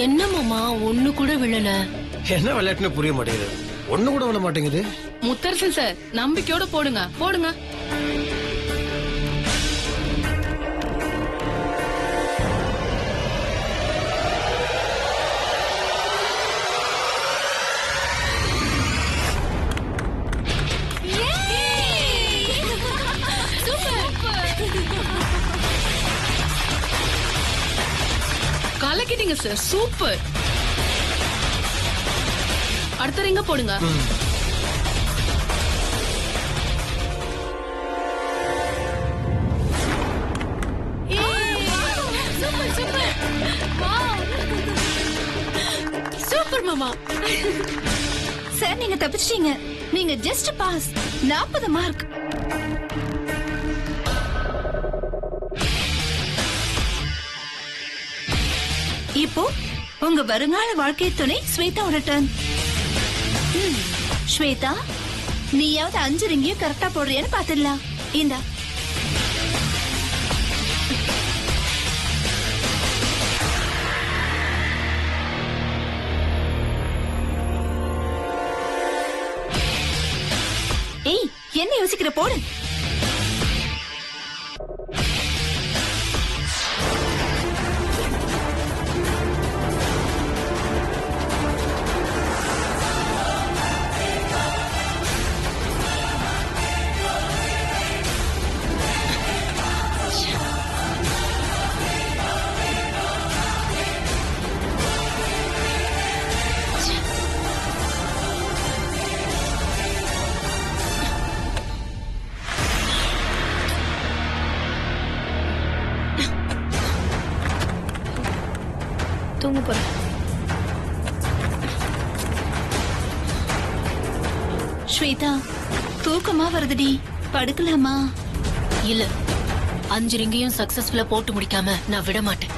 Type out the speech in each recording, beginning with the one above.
என்ன மாமா ஒண்ணு கூட விழல? என்ன விளையாட்டுன்னு புரிய மாட்டேங்குது. ஒண்ணு கூட விழ மாட்டேங்குது. முத்தரசன் சார் நம்பிக்கையோட போடுங்க போடுங்க. கலக்கிட்டீங்க சார், சூப்பர். அடுத்த ரிங்க போடுங்க. சூப்பர் மாமா. சார் நீங்க தப்பிச்சிட்டீங்க. நீங்க ஜஸ்ட் பாஸ். 40 மார்க். இப்போ உங்க வருங்கால வாழ்க்கை துணை ஸ்வேதாவோட டர்ன். ஸ்வேதா, நீயாவது 5 ரிங்கையும் கரெக்டா போடுறியான்னு பாத்துடலாம். இந்தா. ஏய், என்ன யோசிக்கிற? போடு. தூங்க போறேன். ஸ்வேதா, தூக்கமா வருதுடி, படுக்கலாமா? இல்ல, 5 ரிங்கையும் சக்சஸ்ஃபுல்லா போட்டு முடிக்காம நான் விட மாட்டேன்.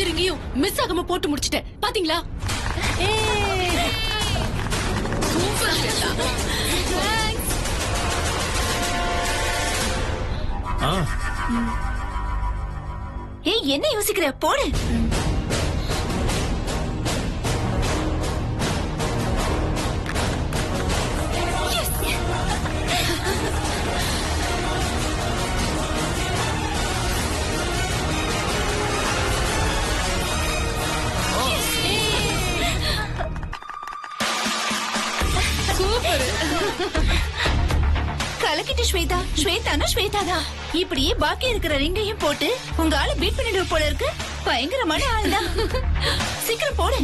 ரிங்கையும் மிஸ் ஆகாம போட்டு முடிச்சிட்டேன். பாத்தீங்களா? ஏய், என்ன யோசிக்கிற? போடு. கலக்கிட்டு ஸ்வேதா, ஸ்வேதானா ஸ்வேதாதான். இப்படியே பாக்கி இருக்கிற ரிங்கையும் போட்டு உங்க ஆளு பீட் பண்ணிடுவ போல இருக்கு. பயங்கரமான ஆள் தான். சீக்கிரம் போடு.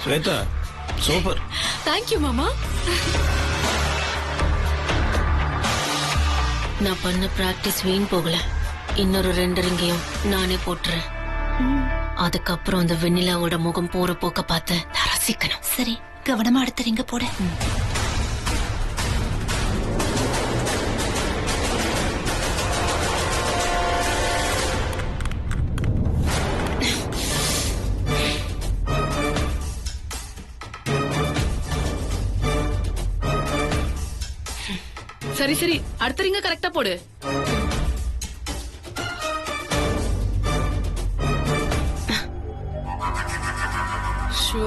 ஸ்வேதா சூப்பர். தேங்க்யூ மாமா. நான் பண்ண பிராக்டிஸ் வீண் போகல. இன்னொரு 2 ரிங்கையும் நானே போட்டுறேன். அதுக்கப்புறம் அந்த வெண்ணிலாவோட முகம் போற போக்க பார்த்து நான் ரசிக்கணும். சரி, கவனமா அடுத்த ரிங்க போடு. சரி சரி, அடுத்த ரிங்க கரெக்டா போடு. ஷோ,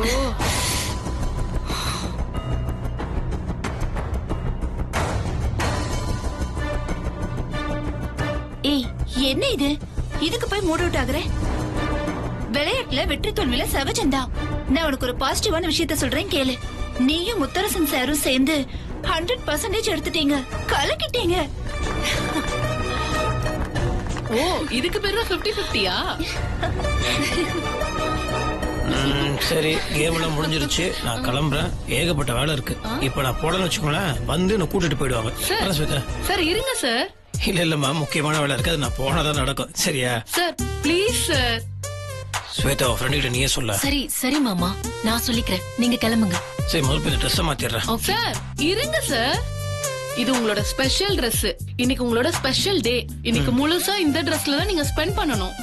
ஏய், என்ன இது? இதுக்கு போய் மூட் அவுட் ஆகுற? விளையாட்டுல வெற்றி தோல்வியில சகஜம்தான். நான் உனக்கு ஒரு பாசிட்டிவான விஷயத்த சொல்றேன் கேளு. நீயும் முத்தரசன் சாரும் சேர்ந்து 100% எடுத்துட்டீங்க, கலக்கிட்டீங்க. ஓ இதுக்கு பேரு தான் 50-50யா? சரி, கேம் எல்லாம் முடிஞ்சிருச்சு. நான் கிளம்புறேன். ஏகப்பட்ட வேலை இருக்கு. இப்ப நான் போடன்னு வச்சுக்கோங்களேன், வந்து நான் கூட்டிட்டு போயிடுவாங்க. வரேன் ஸ்வேதா. சார் இருங்க சார். இல்ல இல்லம்மா, முக்கியமான வேலை இருக்கு. அது நான் போனாதான் நடக்கும். சரியா? Sir please sir. Shweta friend கிட்ட நீயே சொல்ல. சரி சரி மாமா, நான் சொல்லிக்கிறேன். நீங்க கிளம்புங்க. சரி, முதல்ல ட்ரெஸ் மாத்திடுறேன். சார் இருங்க சார். இது உங்களோட ஸ்பெஷல் Dress. இன்னைக்கு உங்களோட ஸ்பெஷல் டே. இன்னைக்கு முழுசா இந்த Dressல தான் நீங்க ஸ்பெண்ட் பண்ணணும்.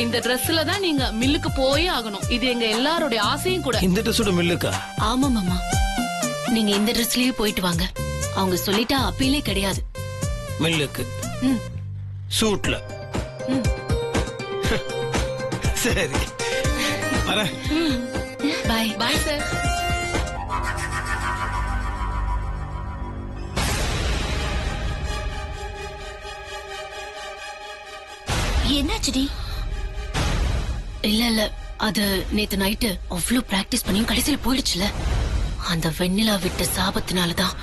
இந்த Dressல தான் நீங்க மில்லுக்கு போயே ஆகணும். இது எங்க எல்லாரோட ஆசையும் கூட. இந்த ட்ரெஸ்ஸோட மில்லுக்கா? ஆமா மாமா, நீங்க இந்த ட்ரெஸ்லயே போயிட்டு வாங்க. அவங்க சொல்லிட்டா அப்பீலே கிடையாது. மில்லுக்கு ம். சூட்ல. சரி, வரேன். பாய். Bye sir. என்னாச்சுடி? இல்ல இல்ல, அது நேத்து நைட்டு அவ்வளவு பிராக்டிஸ் பண்ணியும் கடைசியில போயிடுச்சுல. அந்த வெண்ணிலா விட்ட சாபத்தினாலதான்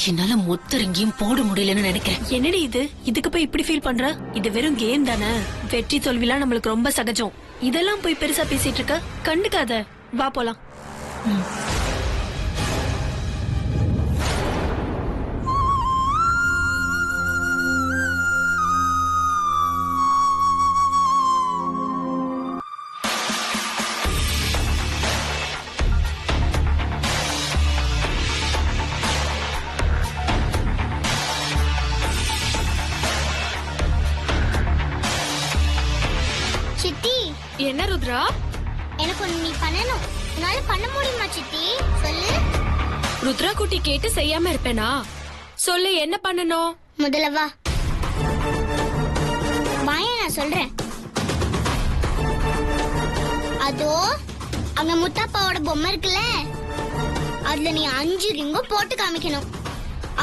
என்னால மொத்த ரிங்கையும் போட முடியலன்னு நினைக்கிறேன். என்னடி இது? இதுக்கு போய் இப்படி ஃபீல் பண்ற? இது வெறும் கேம் தானே. வெற்றி தோல்விலாம் நம்மளுக்கு ரொம்ப சகஜம். இதெல்லாம் போய் பெருசா பேசிட்டு இருக்க. கண்டுக்காத, வா போலாம். சித்தி, என்ன ருத்ரா? எனக்கு ஒண்ணு நீ பண்ணணும். உன்னால பண்ண முடியுமா சித்தி? சொல்லு. ருத்ரா குட்டி கேட்டு செய்யாம இருப்பேனா? சொல்லு, என்ன பண்ணணும்? முதல்ல வா. வாயா, நான் சொல்றேன். அதோ அங்க முத்தாப்பாவோட பொம்மை இருக்குல்ல, அதுல நீ 5 ரிங்கும் போட்டு காமிக்கணும்.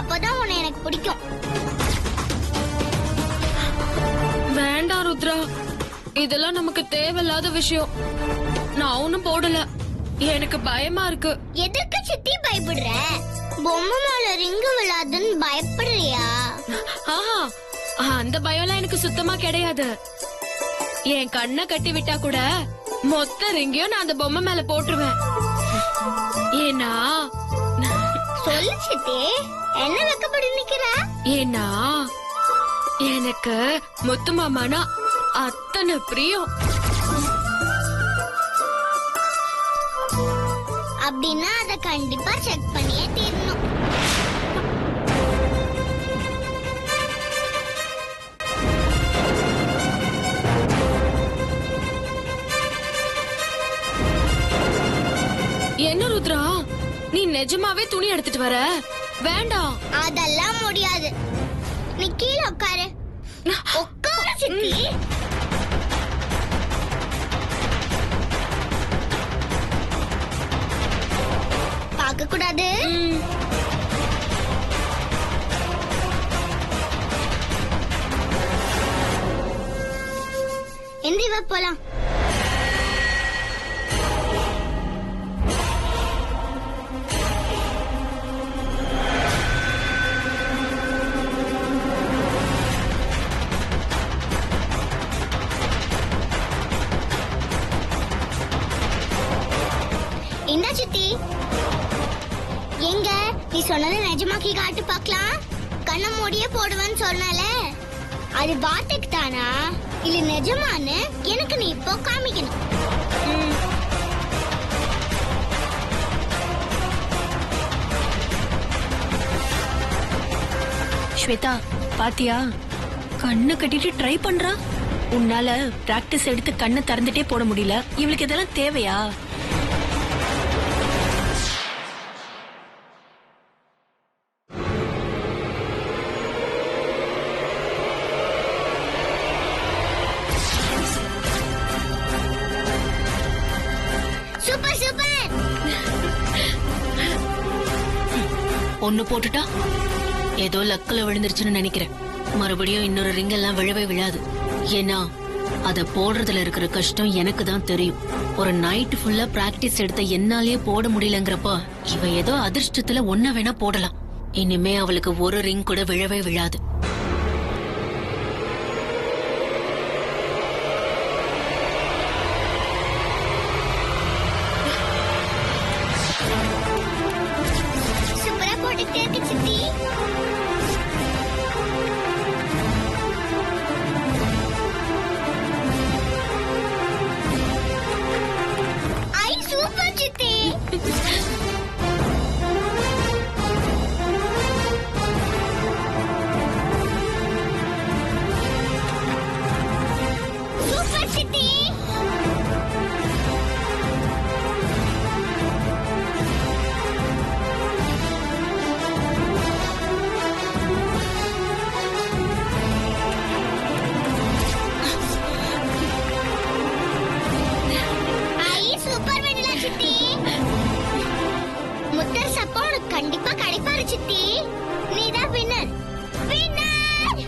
அப்பதான் உன்னை எனக்கு பிடிக்கும். வேண்டாம் ருத்ரா, இதெல்லாம் நமக்கு தேவையில்லாத விஷயம். நான் ஒன்னும் போடல. எனக்கு பயமா இருக்கு. எதுக்கு சித்தி பயப்படுற? பொம்மை மேல ரிங்கு விழாதுன்னு பயப்படுறியா? ஆஹா, அந்த பயம்லாம் எனக்கு சுத்தமா கிடையாது. என் கண்ணை கட்டி விட்டா கூட மொத்த ரிங்கையும் நான் அந்த பொம்மை மேல போட்டுருவேன். ஏன்னா சொல்லு சித்தி, என்ன வெக்கப்பட்டு நிக்கிற? ஏன்னா எனக்கு முத்து மாமானா அத்தனை பிரியம். அப்படின்னா அத கண்டிப்பா செக் பண்ணியே தீரணும். என்ன ருத்ரா, நீ நிஜமாவே துணி எடுத்துட்டு வர? வேண்டாம். அதெல்லாம் முடியாது. நீ கீழே உட்காரு. உட்காரு சித்தி. பார்க்க கூடாது. போலாம். இந்த சித்தி எங்க நீ சொன்னது நிஜமாக்கி காட்டு பார்க்கலாம். கண்ண மூடியே போடுவேன்னு சொன்னால அது வார்த்தைக்கு தானா இல்ல நிஜமான்னு எனக்கு நீ இப்போ காமிக்கணும். ஸ்வேதா பாத்தியா, கண்ணு கட்டிட்டு ட்ரை பண்றா. உன்னால பிராக்டிஸ் எடுத்து கண்ணை திறந்துட்டே போட முடியல. இவளுக்கு இதெல்லாம் தேவையா? Super super. ஒண்ணு போட்டுட்டா ஏதோ லக்குல விழுந்துருச்சுன்னு நினைக்கிறேன். மறுபடியும் இன்னொரு ரிங் எல்லாம் விழவே விழாது. ஏன்னா அத போடுறதுல இருக்கிற கஷ்டம் எனக்கு தான் தெரியும். ஒரு நைட் ஃபுல்லா பிராக்டிஸ் எடுத்த என்னாலேயே போட முடியலங்கிறப்ப இவ ஏதோ அதிர்ஷ்டத்துல ஒன்ன வேணா போடலாம். இனிமே அவளுக்கு ஒரு ரிங் கூட விழவே விழாது. சூப்பரா போட்டுக்கிட்டே இருக்கு சித்தி. ஐ சூப்பர் சித்தி. சூப்பர் சித்தி. ஐ சூப்பர் வெண்ணிலா சித்தி. முத்தர் சப்பா உனக்கு கண்டிப்பா கிடைப்பாரு சித்தி. நீதான் வின்னர். வின்னர்.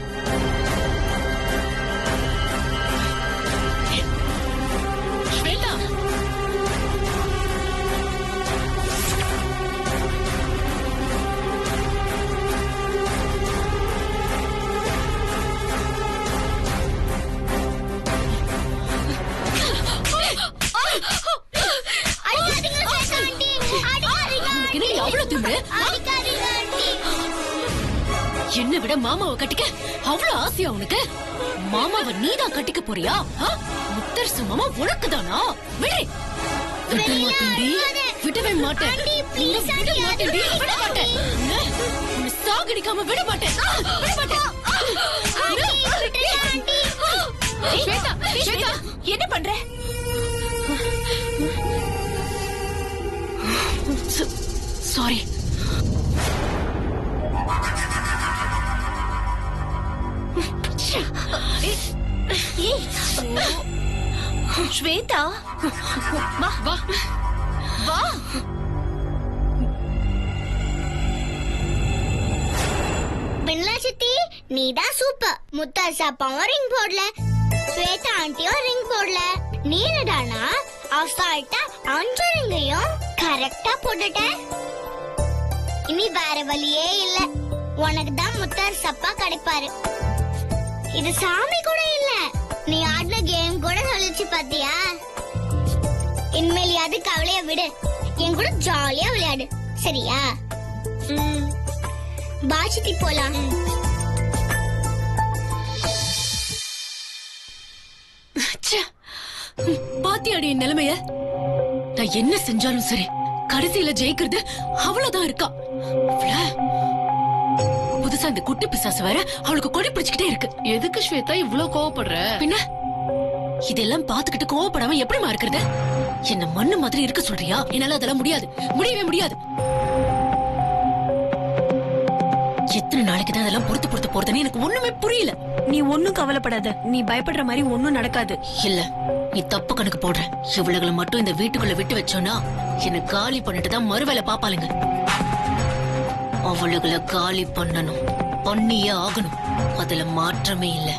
ஸ்வேதா, அடிக்காதீங்க சேட்டா ஆண்டி. அடிக்காதீங்க ஆண்டி. என்ன அவ்வளவு திமிரு? அடிக்காதீங்க ஆண்டி. என்ன விட மாமாவை கட்டிக்க அவ்வளவு ஆசையா உனக்கு? மாமாவை நீதான் கட்டிக்க போறியா? முத்தரசு மாமா உனக்கு தானா? விடு. விட மாட்டேன்டி. விடவே மாட்டேன். ஆண்டி, உன்னை please விட ஆண்டி, மாட்டேன்டி. அது விட மாட்டேன். உன்னை சாகடிக்காம விட மாட்டேன். விட மாட்டேன். ஆண்டி, விட்டுடுங்க ஆண்டி. ஸ்வேதா, ஸ்வேதா, என்ன பண்ற? சாரி. ஏய், ஸ்வேதா, வா வா வா. வெண்ணிலா சித்தி நீதான் சூப்பர். முத்தர் சாப்பாவும் ரிங் போடல, ஸ்வேதா ஆண்டியும் ரிங் போடல. நீ என்னடானா அசால்ட்டா 5 ரிங்கையும் கரெக்டா போட்டுட்ட. இனி வேற வழியே இல்ல. உனக்கு தான் முத்தர் சப்பா கிடைப்பாரு. இது சாமி கூட இல்ல, நீ ஆடின கேம் கூட சொல்லிச்சு பாத்தியா. இனிமேல் அது கவலைய விடு, என் கூட ஜாலியா விளையாடு சரியா? பாசிட்டி போலாம். பாத்தியாடி என் நிலைமைய? நான் என்ன செஞ்சாலும் சரி கடைசியில ஜெயிக்கிறது அவ்வளவுதான் இருக்கா. புதுசா இந்த குட்டி பிசாசு வேற அவளுக்கு கொடி பிடிச்சுக்கிட்டே இருக்கு. எதுக்கு ஸ்வேதா இவ்ளோ கோவப்படுற? பின்ன இதெல்லாம் பாத்துக்கிட்டு கோவப்படாம எப்படிமா இருக்கிறது? என்ன மண்ணு மாதிரி இருக்க சொல்றியா? என்னால அதெல்லாம் முடியாது, முடியவே முடியாது. எத்தனை நாளைக்கு தான் அதெல்லாம் பொறுத்து பொறுத்து போறதுன்னு எனக்கு ஒண்ணுமே புரியல. நீ ஒண்ணும் கவலைப்படாத, நீ பயப்படுற மாதிரி ஒண்ணும் நடக்காது. இல்ல, நீ தப்பு கணக்கு போடுற. இவளுகளை மட்டும் இந்த வீட்டுக்குள்ள விட்டு வச்சோன்னா என்ன காலி பண்ணிட்டு தான் மறுவேளை பாப்பாளுங்க. அவளுகளை காலி பண்ணணும், பண்ணியே ஆகணும். அதுல மாற்றமே இல்ல.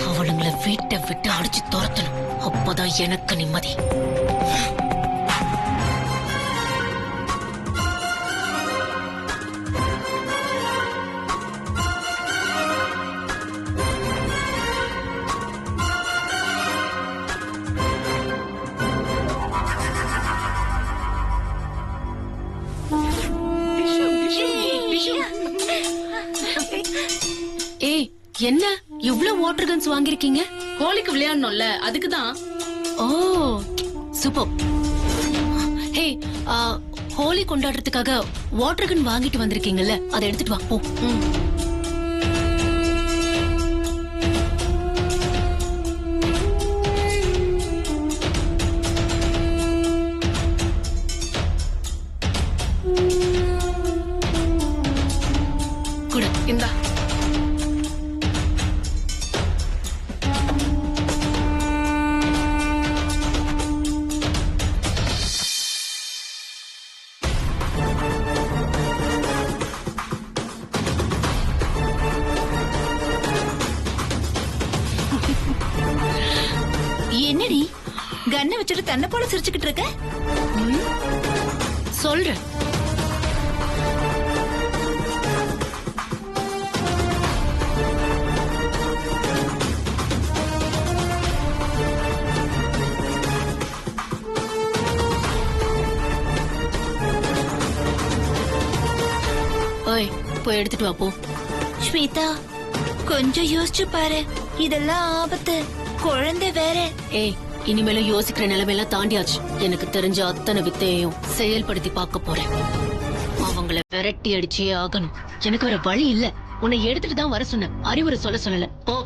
அவளுங்களை வீட்டை விட்டு அடிச்சு துரத்தணும். அப்பதான் எனக்கு நிம்மதி. ஏய், என்ன இவ்ளோ வாட்டர் கன்ஸ் வாங்கிருக்கீங்க? ஹோலிக்கு விளையாடணும்ல, அதுக்குதான். ஓ சூப்பர். ஹே, ஹோலி கொண்டாடுறதுக்காக வாட்டர் கன் வாங்கிட்டு வந்திருக்கீங்கல்ல, அதை எடுத்துட்டு வா போ. குடு. இந்தா. என்னடி கண்ணை வச்சுட்டு தன்னை போல சிரிச்சுக்கிட்டு இருக்க? சொல்றேன். ஓய், போய் எடுத்துட்டு வா போ. ஸ்வேதா, கொஞ்சம் யோசிச்சு பாரு, இதெல்லாம் ஆபத்து. குழந்தை வேற. ஏய், இனிமேலும் யோசிக்கிற நிலைமையெல்லாம் தாண்டியாச்சு. எனக்கு தெரிஞ்ச அத்தனை வித்தையையும் செயல்படுத்தி பார்க்க போறேன். அவங்கள விரட்டி அடிச்சே ஆகணும். எனக்கு வேற வழி இல்ல. உன்னை எடுத்துட்டு தான் வர சொன்னேன், அறிவுரை சொல்ல சொல்லல. போ.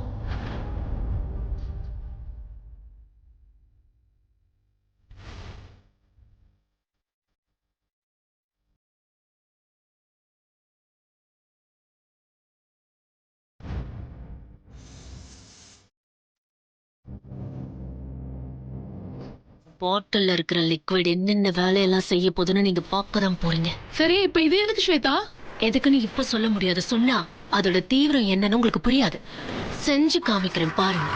பாட்டில்ல இருக்கிற லிக்விட் என்னென்ன வேலையெல்லாம் செய்ய போதுன்னு நீங்க பார்க்கதான் போறீங்க. சரி, இப்ப இது எதுக்கு ஸ்வேதா? எதுக்குன்னு இப்ப சொல்ல முடியாது. சொன்னா அதோட தீவிரம் என்னன்னு உங்களுக்கு புரியாது. செஞ்சு காமிக்கிறேன் பாருங்க.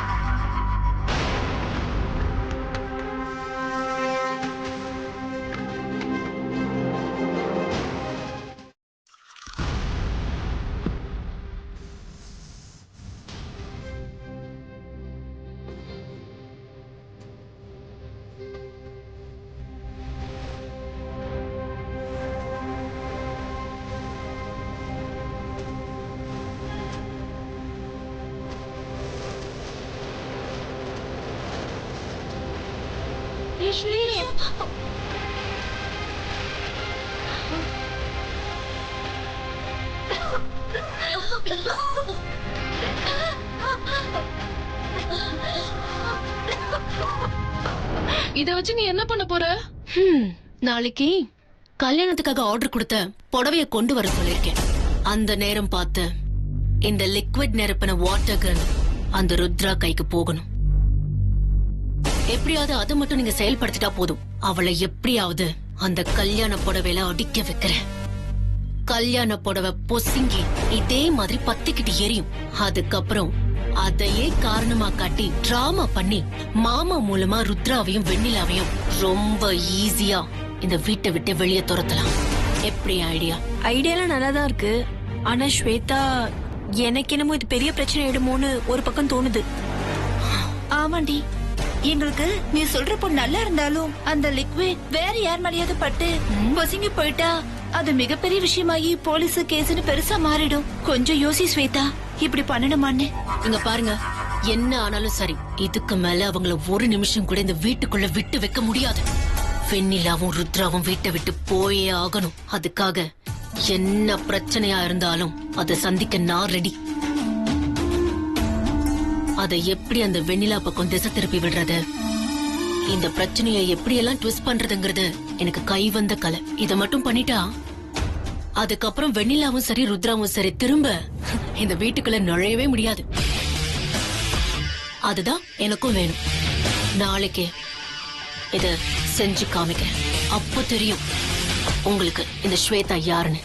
இத வச்சு நீ என்ன பண்ண போற? நாளைக்கு கல்யாணத்துக்காக ஆர்டர் கொடுத்த புடவைய கொண்டு வர சொல்லிருக்கேன். அந்த நேரம் பார்த்து இந்த லிக்விட் நிரப்பின வாட்டர் கன் அந்த ருத்ரா கைக்கு போகணும். எப்படியாவது அதை மட்டும் நீங்க செயல்படுத்திட்டா போதும். அவளை எப்படியாவது அந்த கல்யாண புடவையில அடிக்க வைக்கிறேன். கல்யாண புடவை பொசுங்கி இதே மாதிரி பத்திக்கிட்டு எரியும். அதுக்கப்புறம் அதையே காரணமா காட்டி டிராமா பண்ணி மாமா மூலமா ருத்ராவையும் வெண்ணிலாவையும் ரொம்ப ஈஸியா இந்த வீட்டை விட்டு வெளியே துரத்தலாம். எப்படி ஐடியா? ஐடியாலாம் நல்லா தான் இருக்கு. ஆனா ஸ்வேதா, எனக்கு என்னமோ இது பெரிய பிரச்சனை ஆயிடுமோன்னு ஒரு பக்கம் தோணுது. ஆமாண்டி, எங்களுக்கு நீ சொல்றப்போ நல்லா இருந்தாலும் அந்த லிக்விட் வேற யார் மேலேயாவது பட்டு பொசுங்கி போயிட்டா அது மிகப்பெரிய விஷயமாயி போலீஸ் கேஸ்னு பெருசா மாறிடும். கொஞ்சம் யோசி ஸ்வேதா, இப்படி பண்ணணுமான்னு. இங்க பாருங்க, என்ன ஆனாலும் சரி, இதுக்கு மேல அவங்கள ஒரு நிமிஷம் கூட இந்த வீட்டுக்குள்ள விட்டு வைக்க முடியாது. வெண்ணிலாவும் ருத்ராவும் வீட்டை விட்டு போயே ஆகணும். அதுக்காக என்ன பிரச்சனையா இருந்தாலும் அதை சந்திக்க நான் ரெடி. அதை எப்படி அந்த வெண்ணிலா பக்கம் திசை திருப்பி விடுறது, இந்த பிரச்சனையை எப்படியெல்லாம் ட்விஸ்ட் பண்றதுங்கிறது எனக்கு கை வந்த கலை. இத மட்டும் பண்ணிட்டா அதுக்கப்புறம் வெண்ணிலாவும் சரி ருத்ராவும் சரி திரும்ப இந்த வீட்டுக்குள்ள நுழையவே முடியாது. அதுதான் எனக்கும் வேணும். நாளைக்கு இத செஞ்சு காமிக்கிறேன். அப்போ தெரியும் உங்களுக்கு இந்த ஸ்வேதா யாருன்னு.